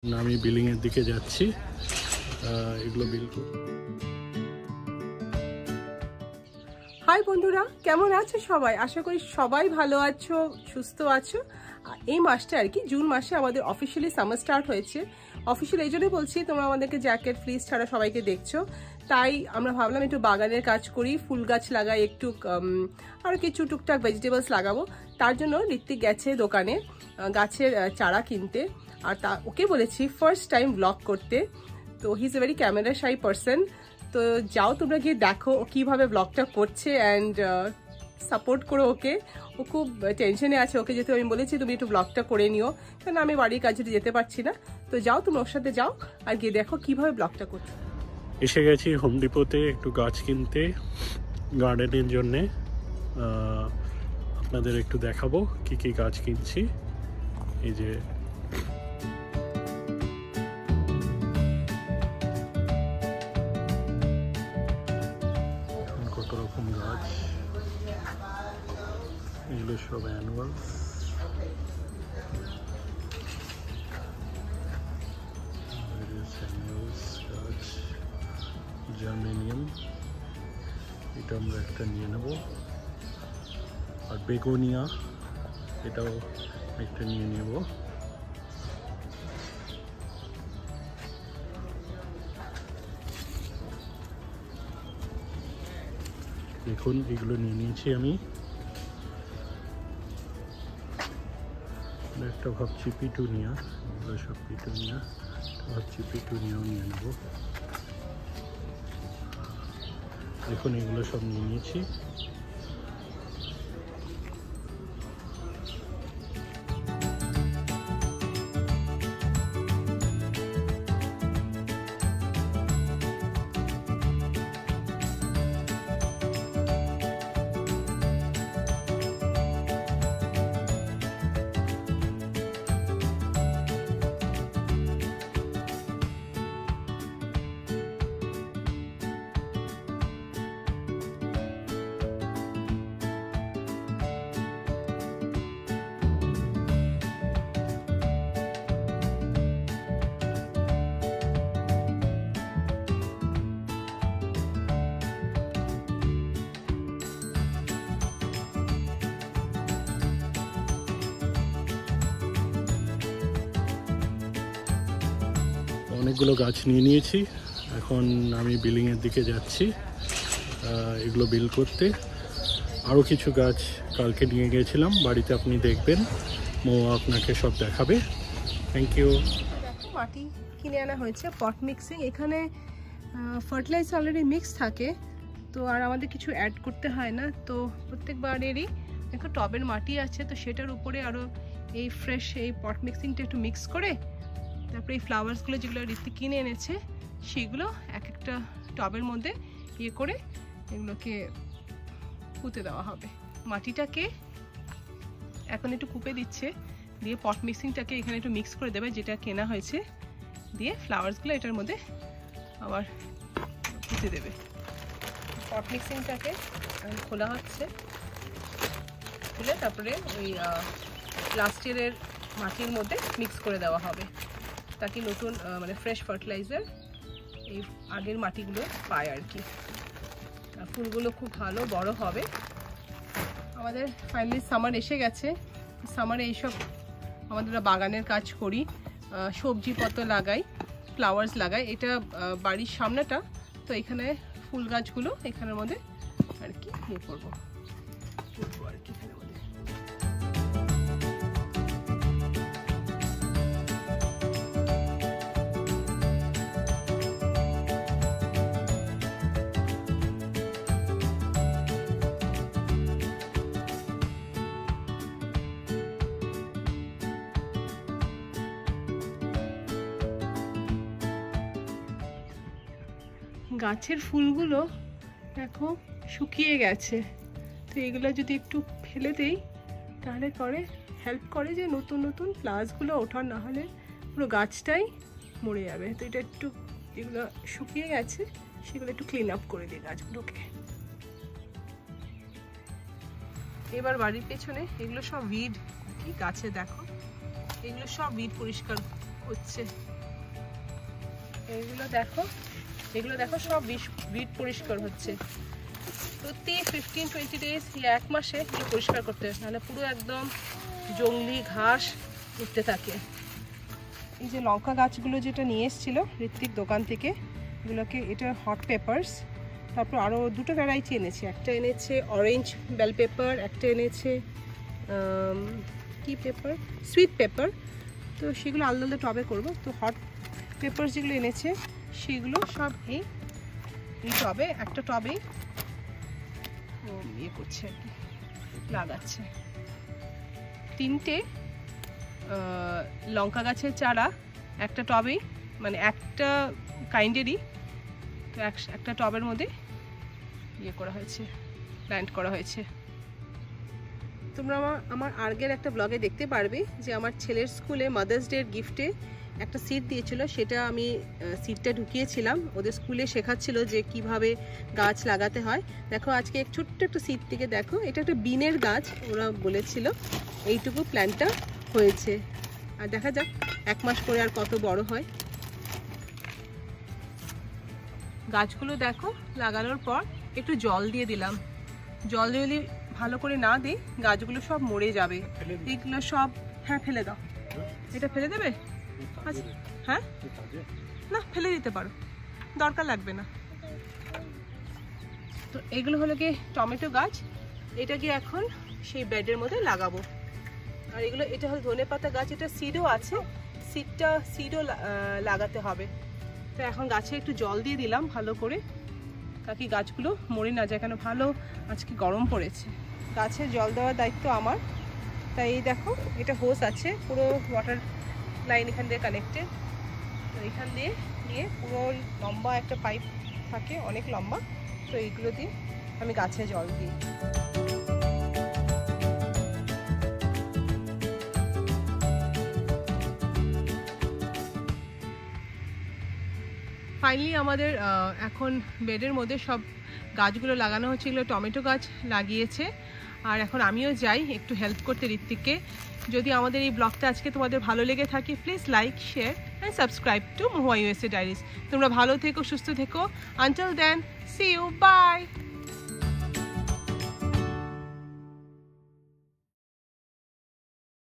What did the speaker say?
আমি বিলিং এর দিকে যাচ্ছি, এগুলো বিল করব। হাই বন্ধুরা, কেমন আছো সবাই? আশা করি সবাই ভালো আছো, সুস্থ আছো। এই মাসটা আর কি জুন মাসে আমাদের অফিসিয়ালি সামার স্টার্ট হয়েছে। অফিসিয়ালি এই জন্যই বলছি, তোমরা আমাদেরকে জ্যাকেট ফ্লিস ছাড়া সবাইকে দেখছো, তাই আমরা ভাবলাম একটু বাগানের কাজ করি, ফুল গাছ লাগাই, একটু আর কিছু টুকটাক ভেজিটেবলস লাগাবো। তার জন্য ঋত্বিক গেছে দোকানে গাছের চারা কিনতে, আর ওকে বলেছি ফার্স্ট টাইম ব্লগ করতে। তো he is a very camera shy person. তো যাও তোমরা গিয়ে দেখো ও কীভাবে ব্লগটা করছে অ্যান্ড সাপোর্ট করো ওকে। ও খুব টেনশনে আছে, ওকে যেহেতু আমি বলেছি তুমি একটু ব্লগটা করে নিও, কারণ আমি বাড়ির কাজে যেতে পারছি না। তো যাও তুমি ওর সাথে যাও আর গিয়ে দেখো কীভাবে ব্লগটা করছে। এসে গেছি হোম ডিপোতে একটু গাছ কিনতে গার্ডেনের জন্যে। আপনাদের একটু দেখাবো কি কি গাছ কিনছি। এই যে কত রকম গাছ, এগুলো সব অ্যানুয়াল। গাছ জার্মেনিয়াম, এটা আমরা একটা নিয়ে নেব। আর বেগোনিয়া, এটাও একটা নিয়ে নেব। দেখুন এগুলো নিয়ে নিয়েছি আমি। একটা ভাবছি পিটুনিয়া, এগুলো সব পিটুনিয়া, ভাবছি পিটুনিয়াও নিয়ে নেব। দেখুন এগুলো সব নিয়ে নিয়েছি। অনেকগুলো গাছ নিয়ে নিয়েছি, এখন আমি বিলিংয়ের দিকে যাচ্ছি এগুলো বিল করতে। আরও কিছু গাছ কালকে নিয়ে গিয়েছিলাম বাড়িতে, আপনি দেখবেন, মো আপনাকে সব দেখাবে। Thank you. মাটি কিনে আনা হয়েছে, পট মিক্সিং। এখানে ফার্টিলাইজার অলরেডি মিক্স থাকে, তো আর আমাদের কিছু অ্যাড করতে হয় না। তো প্রত্যেকবারেরই দেখো টবের মাটি আছে, তো সেটার উপরে আরও এই ফ্রেশ এই পট মিক্সিংটা একটু মিক্স করে, তারপরে এই ফ্লাওয়ার্সগুলো যেগুলো ঋত্বিক কিনে এনেছে সেগুলো এক একটা টবের মধ্যে ইয়ে করে এগুলোকে পুঁতে দেওয়া হবে। মাটিটাকে এখন একটু কুপে দিচ্ছে, দিয়ে পট মিক্সিংটাকে এখানে একটু মিক্স করে দেবে যেটা কেনা হয়েছে, দিয়ে ফ্লাওয়ার্সগুলো এটার মধ্যে আবার পুঁতে দেবে। পট মিক্সিংটাকে খোলা হচ্ছে, খুলে তারপরে ওই লাস্ট ইয়ারের মাটির মধ্যে মিক্স করে দেওয়া হবে, তাকে নতুন মানে ফ্রেশ ফার্টিলাইজার এই আগের মাটিগুলো পায় আর কি। ফুলগুলো খুব ভালো বড় হবে। আমাদের ফাইনালি সামার এসে গেছে। সামারে এইসব আমাদের বাগানের কাজ করি, সবজিপত্র লাগাই, ফ্লাওয়ার্স লাগাই। এটা বাড়ির সামনেটা, তো এখানে ফুল গাছগুলো এখানের মধ্যে আর কি ইয়ে করবো আর কি এখানের মধ্যে। গাছের ফুলগুলো দেখো শুকিয়ে গেছে, তো এগুলো যদি একটু ফেলে দেই তাহলে করে হেল্প করে যে নতুন নতুন প্লাসগুলো ওঠার, না হলে পুরো গাছটাই মরে যাবে। তো এটা একটু যেগুলো শুকিয়ে গেছে সেগুলো একটু ক্লিন আপ করে দিই গাছগুলোকে। এবার বাড়ির পেছনে এগুলো সব উইড কি গাছে দেখো, এগুলো সব উইড পরিষ্কার হচ্ছে। এগুলো দেখো সব বিট পরিষ্কার হচ্ছে। প্রতি 15-20 ডেজ এক মাসে এগুলো পরিষ্কার করতে হয়, নাহলে পুরো একদম জংলি ঘাস উঠতে থাকে। এই যে লঙ্কা গাছগুলো যেটা নিয়ে এসেছিল ঋত্বিক দোকান থেকে, এগুলোকে এটা হট পেপারস, তারপর আরও দুটো ভ্যারাইটি এনেছে। একটা এনেছে অরেঞ্জ বেল পেপার, একটা এনেছে কি পেপার, সুইট পেপার। তো সেগুলো আলাদা আলাদা টবে করবো। তো হট পেপারস যেগুলো এনেছে সেগুলো সব এই টবে, একটা টবেই ইয়ে করছে আর কি, লাগাচ্ছে। 3টে লঙ্কা গাছের চারা একটা টবেই, মানে একটা কাইন্ডেরই, তো একটা টবের মধ্যে ইয়ে করা হয়েছে, প্ল্যান্ট করা হয়েছে। তোমরা আমার আগের একটা ব্লগে দেখতে পারবে যে আমার ছেলের স্কুলে মাদার্স ডে গিফটে একটা সিট দিয়েছিল, সেটা আমি সিটটা ঢুকিয়েছিলাম। ওদের স্কুলে শেখাচ্ছিল যে কিভাবে গাছ লাগাতে হয়। দেখো আজকে ছোট্ট একটা সিট থেকে দেখো, এটা একটা বিনের গাছ ওরা বলেছিল, এইটুকু প্ল্যান্টটা হয়েছে। আর দেখা যাক 1 মাস পরে আর কত বড় হয়। গাছগুলো দেখো লাগানোর পর একটু জল দিয়ে দিলাম। জল যদি ভালো করে না দিই গাছগুলো সব মরে যাবে। এগুলো সব, হ্যাঁ ফেলে দাও। এটা ফেলে দেবে? আচ্ছা হ্যাঁ, না ফেলে দিতে পারো, দরকার লাগবে না। তো এগুলো হলো কি টমেটো গাছ, এটাকে এখন সেই বেডের মধ্যে লাগাবো। আর এগুলো, এটা হলো ধনেপাতা গাছ, এটা সিডও আছে, সিডও লাগাতে হবে। তো এখন গাছে একটু জল দিয়ে দিলাম ভালো করে, তাকে গাছগুলো মরে না যায়, কেন ভালো আজকে গরম পড়েছে। গাছে জল দেওয়ার দায়িত্ব আমার। তাই এই দেখো এটা হোস আছে, পুরো ওয়াটার লাইন এখান দিয়ে কানেক্টেড। তো এখান দিয়ে নিয়ে পুরো লম্বা একটা পাইপ থাকে, অনেক লম্বা। তো এইগুলো দিয়ে আমি গাছে জল দিই। ফাইনালি আমাদের এখন বেডের মধ্যে সব গাছগুলো লাগানো হচ্ছে। এগুলো টমেটো গাছ লাগিয়েছে। আর এখন আমিও যাই একটু হেল্প করতে ঋত্বিককে। যদি আমাদের এই ব্লগটা আজকে তোমাদের ভালো লেগে থাকে, please like, share and subscribe to Mahua USA diaries. তোমরা ভালো থেকো, সুস্থ থেকো। Until then, see you, by.